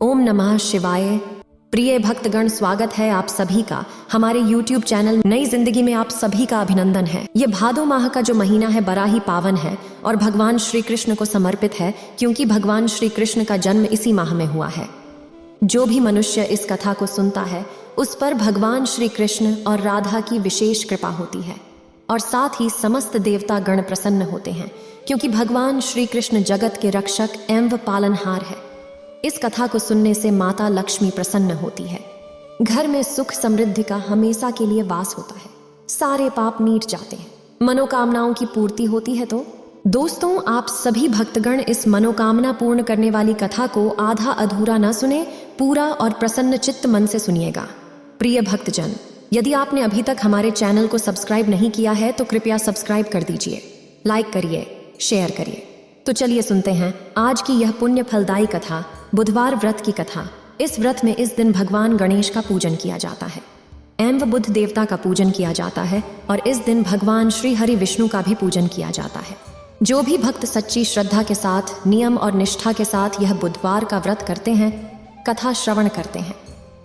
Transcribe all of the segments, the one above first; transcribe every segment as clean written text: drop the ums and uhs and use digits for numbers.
ओम नमः शिवाय। प्रिय भक्तगण, स्वागत है आप सभी का हमारे YouTube चैनल नई जिंदगी में। आप सभी का अभिनंदन है। ये भादो माह का जो महीना है बड़ा ही पावन है और भगवान श्री कृष्ण को समर्पित है, क्योंकि भगवान श्री कृष्ण का जन्म इसी माह में हुआ है। जो भी मनुष्य इस कथा को सुनता है उस पर भगवान श्री कृष्ण और राधा की विशेष कृपा होती है और साथ ही समस्त देवता गण प्रसन्न होते हैं, क्योंकि भगवान श्री कृष्ण जगत के रक्षक एवं पालनहार है। इस कथा को सुनने से माता लक्ष्मी प्रसन्न होती है। घर में सुख समृद्धि का हमेशा के लिए वास होता है। सारे पाप मिट जाते हैं, मनोकामनाओं की पूर्ति होती है। तो दोस्तों, आप सभी भक्तगण इस मनोकामना पूर्ण करने वाली कथा को आधा अधूरा न सुने, पूरा और प्रसन्न चित्त मन से सुनिएगा। प्रिय भक्तजन, यदि आपने अभी तक हमारे चैनल को सब्सक्राइब नहीं किया है तो कृपया सब्सक्राइब कर दीजिए, लाइक करिए, शेयर करिए। तो चलिए सुनते हैं आज की यह पुण्य फलदायी कथा, बुधवार व्रत की कथा। इस व्रत में इस दिन भगवान गणेश का पूजन किया जाता है एवं बुध देवता का पूजन किया जाता है और इस दिन भगवान श्री हरि विष्णु का भी पूजन किया जाता है। जो भी भक्त सच्ची श्रद्धा के साथ, नियम और निष्ठा के साथ यह बुधवार का व्रत करते हैं, कथा श्रवण करते हैं,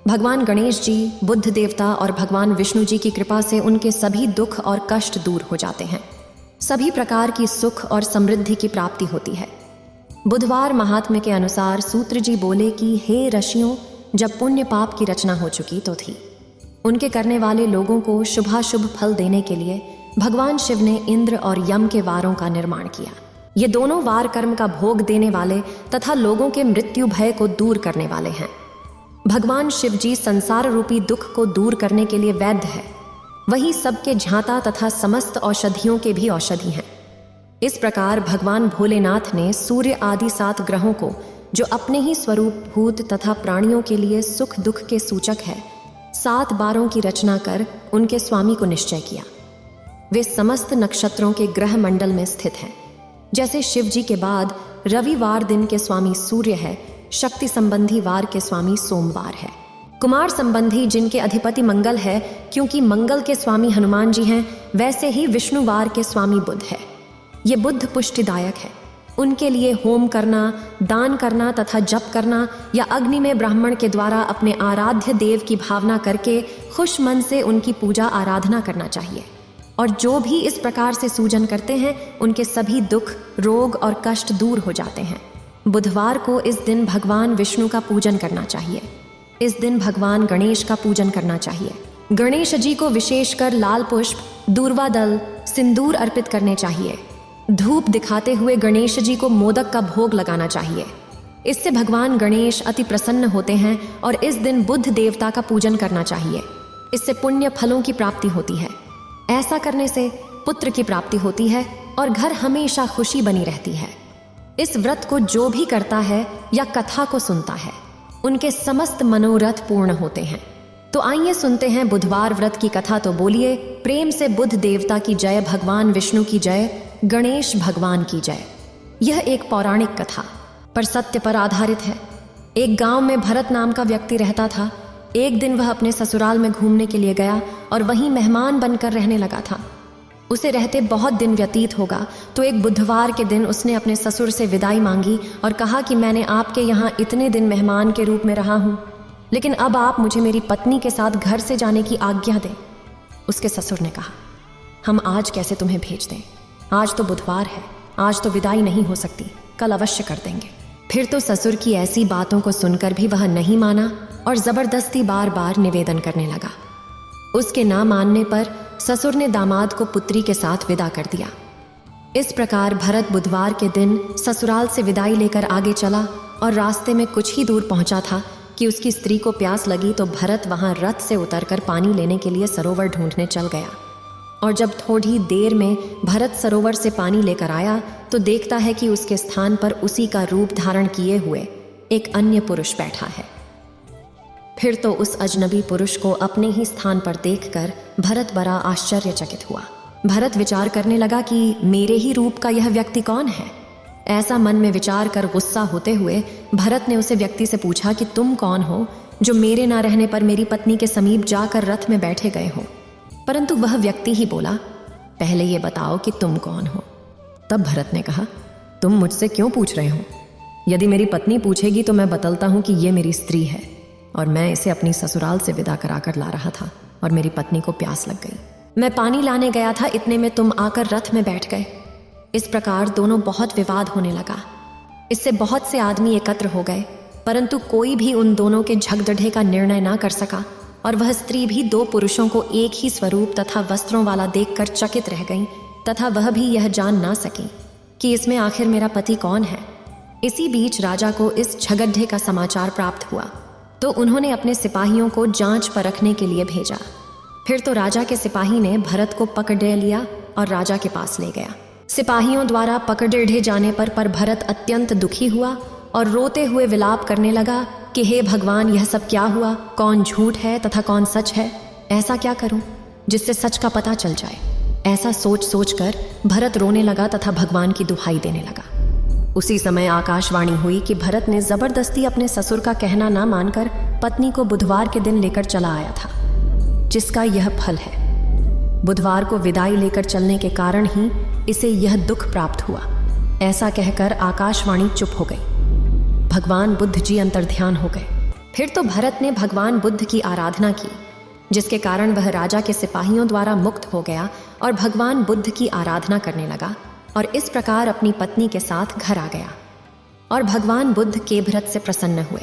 भगवान गणेश जी, बुद्ध देवता और भगवान विष्णु जी की कृपा से उनके सभी दुख और कष्ट दूर हो जाते हैं। सभी प्रकार की सुख और समृद्धि की प्राप्ति होती है। बुधवार महात्म्य के अनुसार सूत्र जी बोले कि हे ऋषियों, जब पुण्य पाप की रचना हो चुकी तो थी, उनके करने वाले लोगों को शुभाशुभ फल देने के लिए भगवान शिव ने इंद्र और यम के वारों का निर्माण किया। ये दोनों वार कर्म का भोग देने वाले तथा लोगों के मृत्यु भय को दूर करने वाले हैं। भगवान शिव जी संसार रूपी दुख को दूर करने के लिए वैद्य है, वही सबके झांता तथा समस्त औषधियों के भी औषधि हैं। इस प्रकार भगवान भोलेनाथ ने सूर्य आदि 7 ग्रहों को, जो अपने ही स्वरूप भूत तथा प्राणियों के लिए सुख दुख के सूचक है, 7 बारों की रचना कर उनके स्वामी को निश्चय किया। वे समस्त नक्षत्रों के ग्रह मंडल में स्थित हैं। जैसे शिव जी के बाद रविवार दिन के स्वामी सूर्य है, शक्ति संबंधी वार के स्वामी सोमवार है, कुमार संबंधी जिनके अधिपति मंगल है, क्योंकि मंगल के स्वामी हनुमान जी हैं, वैसे ही विष्णुवार के स्वामी बुध है। ये बुद्ध पुष्टिदायक है। उनके लिए होम करना, दान करना तथा जप करना या अग्नि में ब्राह्मण के द्वारा अपने आराध्य देव की भावना करके खुश मन से उनकी पूजा आराधना करना चाहिए। और जो भी इस प्रकार से सूजन करते हैं उनके सभी दुख, रोग और कष्ट दूर हो जाते हैं। बुधवार को इस दिन भगवान विष्णु का पूजन करना चाहिए। इस दिन भगवान गणेश का पूजन करना चाहिए। गणेश जी को विशेषकर लाल पुष्प, दूर्वा दल, सिंदूर अर्पित करने चाहिए। धूप दिखाते हुए गणेश जी को मोदक का भोग लगाना चाहिए। इससे भगवान गणेश अति प्रसन्न होते हैं और इस दिन बुद्ध देवता का पूजन करना चाहिए। इससे पुण्य फलों की प्राप्ति होती है। ऐसा करने से पुत्र की प्राप्ति होती है और घर हमेशा खुशी बनी रहती है। इस व्रत को जो भी करता है या कथा को सुनता है, उनके समस्त मनोरथ पूर्ण होते हैं। तो आइए सुनते हैं बुधवार व्रत की कथा। तो बोलिए प्रेम से बुद्ध देवता की जय, भगवान विष्णु की जय, गणेश भगवान की जय। यह एक पौराणिक कथा पर सत्य पर आधारित है। एक गांव में भरत नाम का व्यक्ति रहता था। एक दिन वह अपने ससुराल में घूमने के लिए गया और वहीं मेहमान बनकर रहने लगा था। उसे रहते बहुत दिन व्यतीत होगा तो एक बुधवार के दिन उसने अपने ससुर से विदाई मांगी और कहा कि मैंने आपके यहाँ इतने दिन मेहमान के रूप में रहा हूँ, लेकिन अब आप मुझे मेरी पत्नी के साथ घर से जाने की आज्ञा दें। उसके ससुर ने कहा, हम आज कैसे तुम्हें भेज दें? आज तो बुधवार है, आज तो विदाई नहीं हो सकती, कल अवश्य कर देंगे। फिर तो ससुर की ऐसी बातों को सुनकर भी वह नहीं माना और जबरदस्ती बार बार निवेदन करने लगा। उसके ना मानने पर ससुर ने दामाद को पुत्री के साथ विदा कर दिया। इस प्रकार भरत बुधवार के दिन ससुराल से विदाई लेकर आगे चला और रास्ते में कुछ ही दूर पहुंचा था कि उसकी स्त्री को प्यास लगी तो भरत वहां रथ से उतरकर पानी लेने के लिए सरोवर ढूंढने चल गया। और जब थोड़ी देर में भरत सरोवर से पानी लेकर आया तो देखता है कि उसके स्थान पर उसी का रूप धारण किए हुए एक अन्य पुरुष बैठा है। फिर तो उस अजनबी पुरुष को अपने ही स्थान पर देखकर भरत बड़ा आश्चर्यचकित हुआ। भरत विचार करने लगा कि मेरे ही रूप का यह व्यक्ति कौन है। ऐसा मन में विचार कर गुस्सा होते हुए भरत ने उसे व्यक्ति से पूछा कि तुम कौन हो जो मेरे ना रहने पर मेरी पत्नी के समीप जाकर रथ में बैठे गए हो। परंतु वह व्यक्ति ही बोला, पहले ये बताओ कि तुम कौन हो। तब भरत ने कहा, तुम मुझसे क्यों पूछ रहे हो? यदि मेरी पत्नी पूछेगी तो मैं बतलता हूँ कि ये मेरी स्त्री है और मैं इसे अपनी ससुराल से विदा कराकर ला रहा था और मेरी पत्नी को प्यास लग गई। मैं पानी लाने गया था, इतने में तुम आकर रथ में बैठ गए। इस प्रकार दोनों बहुत विवाद होने लगा। इससे बहुत से आदमी एकत्र हो गए, परंतु कोई भी उन दोनों के झगड़े का निर्णय ना कर सका और वह स्त्री भी दो पुरुषों को एक ही स्वरूप तथा वस्त्रों वाला देखकर चकित रह गई तथा वह भी यह जान ना सकी कि इसमें आखिर मेरा पति कौन है। इसी बीच राजा को इस झगड़े का समाचार प्राप्त हुआ तो उन्होंने अपने सिपाहियों को जांच परखने के लिए भेजा। फिर तो राजा के सिपाही ने भरत को पकड़े लिया और राजा के पास ले गया। सिपाहियों द्वारा पकड़े जाने पर भरत अत्यंत दुखी हुआ और रोते हुए विलाप करने लगा कि हे भगवान, यह सब क्या हुआ? कौन झूठ है तथा कौन सच है? ऐसा क्या करूं जिससे सच का पता चल जाए? ऐसा सोच सोच कर भरत रोने लगा तथा भगवान की दुहाई देने लगा। उसी समय आकाशवाणी हुई कि भरत ने जबरदस्ती अपने ससुर का कहना ना मानकर पत्नी को बुधवार के दिन लेकर चला आया था, जिसका यह फल है। बुधवार को विदाई लेकर चलने के कारण ही इसे यह दुख प्राप्त हुआ। ऐसा कहकर आकाशवाणी चुप हो गई। भगवान बुद्ध जी अंतर्ध्यान हो गए। फिर तो भरत ने भगवान बुद्ध की आराधना की, जिसके कारण वह राजा के सिपाहियों द्वारा मुक्त हो गया और भगवान बुद्ध की आराधना करने लगा और इस प्रकार अपनी पत्नी के साथ घर आ गया और भगवान बुद्ध के व्रत से प्रसन्न हुए।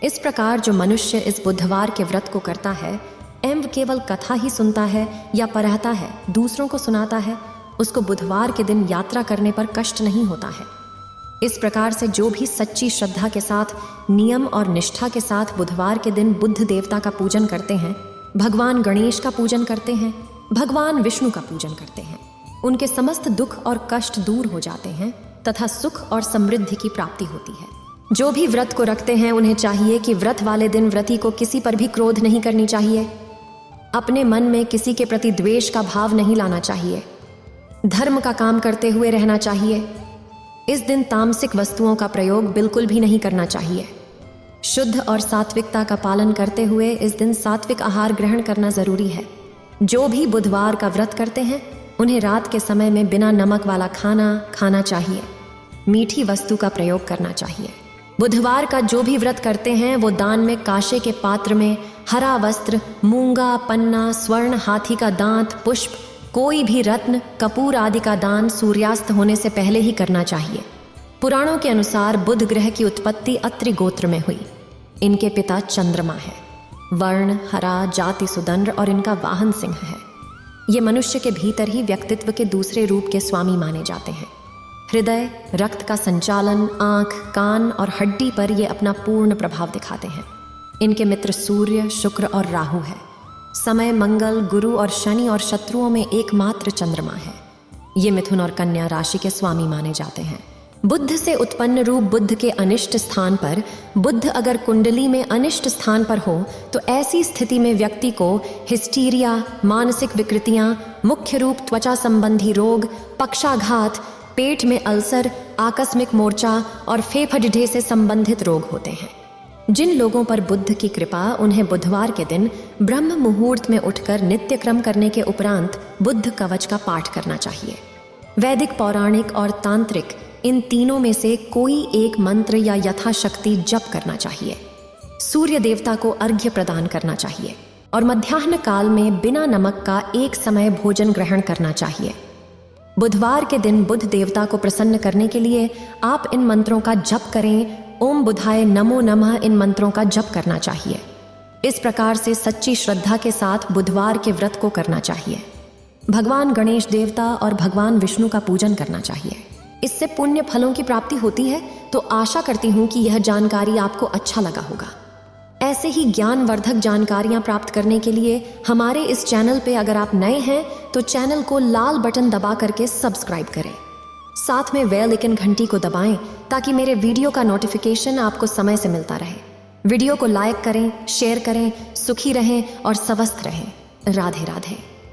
इस प्रकार जो मनुष्य इस बुधवार के व्रत को करता है एवं केवल कथा ही सुनता है या पढ़ता है, दूसरों को सुनाता है, उसको बुधवार के दिन यात्रा करने पर कष्ट नहीं होता है। इस प्रकार से जो भी सच्ची श्रद्धा के साथ, नियम और निष्ठा के साथ बुधवार के दिन बुद्ध देवता का पूजन करते हैं, भगवान गणेश का पूजन करते हैं, भगवान विष्णु का पूजन करते हैं, उनके समस्त दुख और कष्ट दूर हो जाते हैं तथा सुख और समृद्धि की प्राप्ति होती है। जो भी व्रत को रखते हैं उन्हें चाहिए कि व्रत वाले दिन व्रती को किसी पर भी क्रोध नहीं करनी चाहिए, अपने मन में किसी के प्रति द्वेष का भाव नहीं लाना चाहिए, धर्म का काम करते हुए रहना चाहिए। इस दिन तामसिक वस्तुओं का प्रयोग बिल्कुल भी नहीं करना चाहिए। शुद्ध और सात्विकता का पालन करते हुए इस दिन सात्विक आहार ग्रहण करना जरूरी है। जो भी बुधवार का व्रत करते हैं उन्हें रात के समय में बिना नमक वाला खाना खाना चाहिए, मीठी वस्तु का प्रयोग करना चाहिए। बुधवार का जो भी व्रत करते हैं वो दान में कांसे के पात्र में हरा वस्त्र, मूंगा, पन्ना, स्वर्ण, हाथी का दांत, पुष्प, कोई भी रत्न, कपूर आदि का दान सूर्यास्त होने से पहले ही करना चाहिए। पुराणों के अनुसार बुध ग्रह की उत्पत्ति अत्रि गोत्र में हुई। इनके पिता चंद्रमा है, वर्ण हरा, जाति सुदंड और इनका वाहन सिंह है। ये मनुष्य के भीतर ही व्यक्तित्व के दूसरे रूप के स्वामी माने जाते हैं। हृदय, रक्त का संचालन, आंख, कान और हड्डी पर ये अपना पूर्ण प्रभाव दिखाते हैं। इनके मित्र सूर्य, शुक्र और राहु है। समय मंगल, गुरु और शनि और शत्रुओं में एकमात्र चंद्रमा है। ये मिथुन और कन्या राशि के स्वामी माने जाते हैं। बुद्ध से उत्पन्न रूप बुद्ध के अनिष्ट स्थान पर बुद्ध अगर कुंडली में अनिष्ट स्थान पर हो तो ऐसी स्थिति में व्यक्ति को हिस्टीरिया, मानसिक विकृतियां, मुख्य रूप त्वचा संबंधी रोग, पक्षाघात, पेट में अल्सर, आकस्मिक मोर्चा और फेफड़े से संबंधित रोग होते हैं। जिन लोगों पर बुद्ध की कृपा, उन्हें बुधवार के दिन ब्रह्म मुहूर्त में उठकर नित्य क्रम करने के उपरांत बुद्ध कवच का पाठ करना चाहिए। वैदिक, पौराणिक और तांत्रिक इन तीनों में से कोई एक मंत्र या यथाशक्ति जप करना चाहिए। सूर्य देवता को अर्घ्य प्रदान करना चाहिए और मध्याह्न काल में बिना नमक का एक समय भोजन ग्रहण करना चाहिए। बुधवार के दिन बुद्ध देवता को प्रसन्न करने के लिए आप इन मंत्रों का जप करें। ओम बुधाय नमो नमः इन मंत्रों का जप करना चाहिए। इस प्रकार से सच्ची श्रद्धा के साथ बुधवार के व्रत को करना चाहिए। भगवान गणेश देवता और भगवान विष्णु का पूजन करना चाहिए। इससे पुण्य फलों की प्राप्ति होती है। तो आशा करती हूँ कि यह जानकारी आपको अच्छा लगा होगा। ऐसे ही ज्ञानवर्धक जानकारियाँ प्राप्त करने के लिए हमारे इस चैनल पे अगर आप नए हैं तो चैनल को लाल बटन दबा करके सब्सक्राइब करें। साथ में बेल आइकन घंटी को दबाएं ताकि मेरे वीडियो का नोटिफिकेशन आपको समय से मिलता रहे। वीडियो को लाइक करें, शेयर करें। सुखी रहें और स्वस्थ रहें। राधे राधे।